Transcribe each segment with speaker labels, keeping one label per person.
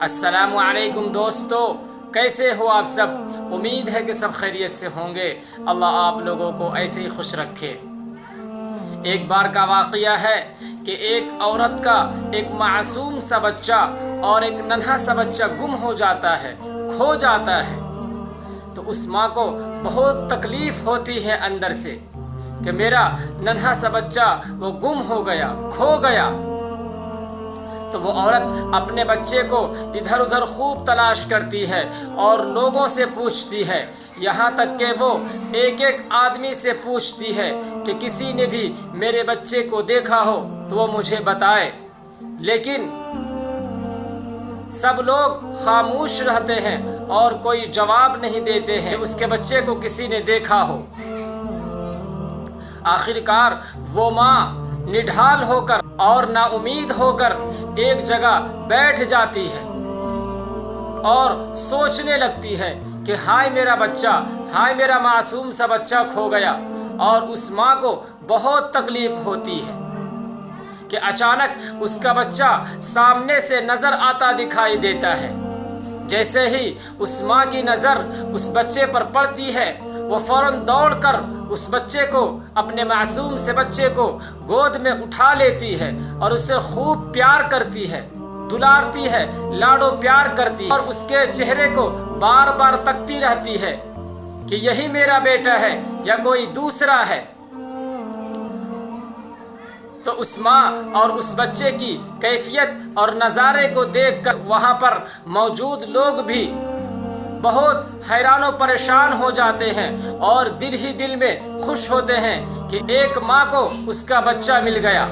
Speaker 1: السلام علیکم دوستو، کیسے ہو آپ سب؟ امید ہے کہ سب خیریت سے ہوں گے۔ اللہ آپ لوگوں کو ایسے ہی خوش رکھے۔ ایک بار کا واقعہ ہے کہ ایک عورت کا ایک معصوم سا بچہ اور ایک ننھا سا بچہ گم ہو جاتا ہے، کھو جاتا ہے۔ تو اس ماں کو بہت تکلیف ہوتی ہے اندر سے کہ میرا ننھا سا بچہ وہ گم ہو گیا، کھو گیا۔ تو وہ عورت اپنے بچے کو ادھر ادھر خوب تلاش کرتی ہے اور لوگوں سے پوچھتی ہے، یہاں تک کہ وہ ایک ایک آدمی سے پوچھتی ہے کہ کسی نے بھی میرے بچے کو دیکھا ہو تو وہ مجھے بتائے، لیکن سب لوگ خاموش رہتے ہیں اور کوئی جواب نہیں دیتے ہیں کہ اس کے بچے کو کسی نے دیکھا ہو۔ آخرکار وہ ماں نڈھال ہو کر اور نا امید ہو کر ایک جگہ بیٹھ جاتی ہے اور سوچنے لگتی ہے کہ ہائے میرا بچہ، ہائے میرا معصوم سا بچہ کھو گیا۔ اور اس ماں کو بہت تکلیف ہوتی ہے کہ اچانک اس کا بچہ سامنے سے نظر آتا دکھائی دیتا ہے۔ جیسے ہی اس ماں کی نظر اس بچے پر پڑتی ہے، وہ فوراً دوڑ کر اس بچے کو، اپنے معصوم سے بچے کو گود میں اٹھا لیتی ہے اور اسے خوب پیار کرتی ہے، دلارتی ہے، لاڈو پیار کرتی ہے اور اس کے چہرے کو بار بار تکتی رہتی ہے کہ یہی میرا بیٹا ہے یا کوئی دوسرا ہے۔ تو اس ماں اور اس بچے کی کیفیت اور نظارے کو دیکھ کر وہاں پر موجود لوگ بھی بہت حیران و پریشان ہو جاتے ہیں اور دل ہی دل میں خوش ہوتے ہیں کہ ایک ماں کو اس کا بچہ مل گیا۔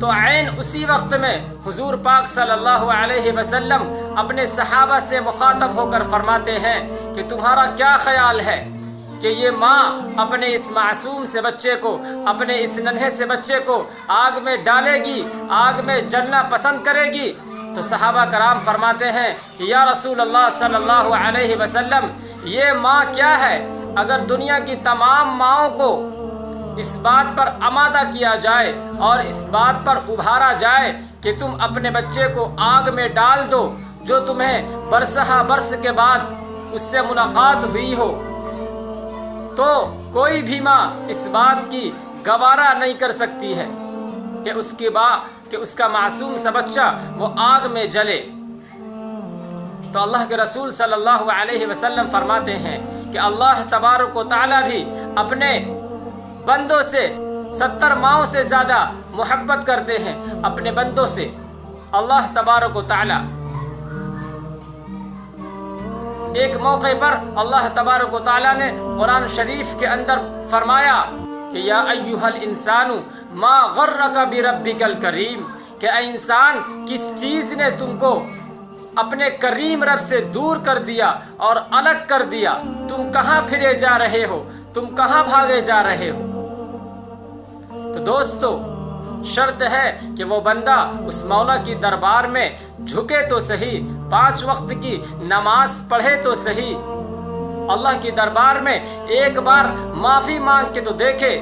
Speaker 1: تو عین اسی وقت میں حضور پاک صلی اللہ علیہ وسلم اپنے صحابہ سے مخاطب ہو کر فرماتے ہیں کہ تمہارا کیا خیال ہے کہ یہ ماں اپنے اس معصوم سے بچے کو، اپنے اس ننھے سے بچے کو آگ میں ڈالے گی، آگ میں جلنا پسند کرے گی؟ تو صحابہ کرام فرماتے ہیں کہ یا رسول اللہ صلی اللہ علیہ وسلم، یہ ماں کیا ہے؟ اگر دنیا کی تمام ماؤں کو اس بات پر آمادہ کیا جائے اور اس بات پر ابھارا جائے کہ تم اپنے بچے کو آگ میں ڈال دو جو تمہیں برسہ برس کے بعد اس سے ملاقات ہوئی ہو، تو کوئی بھی ماں اس بات کی گوارا نہیں کر سکتی ہے کہ اس کا معصوم سا بچہ وہ آگ میں جلے۔ تو اللہ کے رسول صلی اللہ علیہ وسلم فرماتے ہیں کہ اللہ تبارک و تعالیٰ بھی اپنے بندوں سے 70 ماؤں سے زیادہ محبت کرتے ہیں اپنے بندوں سے۔ اللہ تبارک و تعالیٰ ایک موقع پر اللہ تبارک و تعالیٰ نے قرآن شریف کے اندر فرمایا کہ یا ایھا الانسان ما غرک بربک الکریم، کہ اے انسان کس چیز نے تم کو اپنے کریم رب سے دور کر دیا اور الگ کر دیا؟ تم کہاں پھرے جا رہے ہو؟ تم کہاں بھاگے جا رہے ہو؟ تو دوستو، شرط ہے کہ وہ بندہ اس مولا کی دربار میں جھکے تو صحیح، 5 وقت کی نماز پڑھے تو صحیح، اللہ کی دربار میں ایک بار معافی مانگ کے تو دیکھے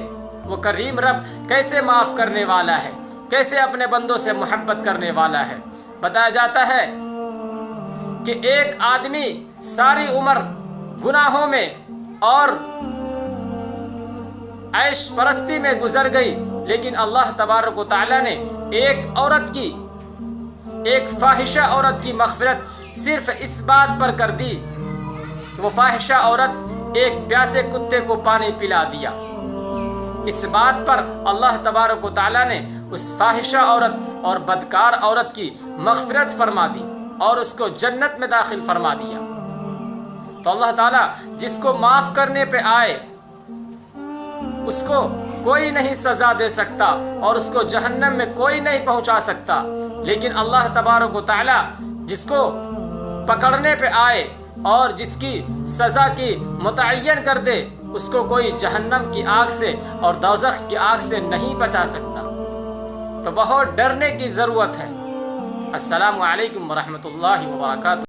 Speaker 1: وہ کریم رب کیسے معاف کرنے والا ہے، کیسے اپنے بندوں سے محبت کرنے والا ہے۔ بتایا جاتا ہے کہ ایک آدمی ساری عمر گناہوں میں اور عیش پرستی میں گزر گئی، لیکن اللہ تبارک و تعالیٰ نے ایک عورت کی، ایک فاحشہ عورت کی مغفرت صرف اس بات پر کر دی کہ وہ فاحشہ عورت ایک پیاسے کتے کو پانی پلا دیا۔ اس بات پر اللہ تبارک و تعالیٰ نے اس فاحشہ عورت اور بدکار عورت کی مغفرت فرما دی اور اس کو جنت میں داخل فرما دیا۔ تو اللہ تعالیٰ جس کو معاف کرنے پہ آئے اس کو کوئی نہیں سزا دے سکتا اور اس کو جہنم میں کوئی نہیں پہنچا سکتا، لیکن اللہ تبارک و تعالیٰ جس کو پکڑنے پہ آئے اور جس کی سزا کی متعین کر دے، اس کو کوئی جہنم کی آگ سے اور دوزخ کی آگ سے نہیں بچا سکتا۔ تو بہت ڈرنے کی ضرورت ہے۔ السلام علیکم ورحمۃ اللہ وبرکاتہ۔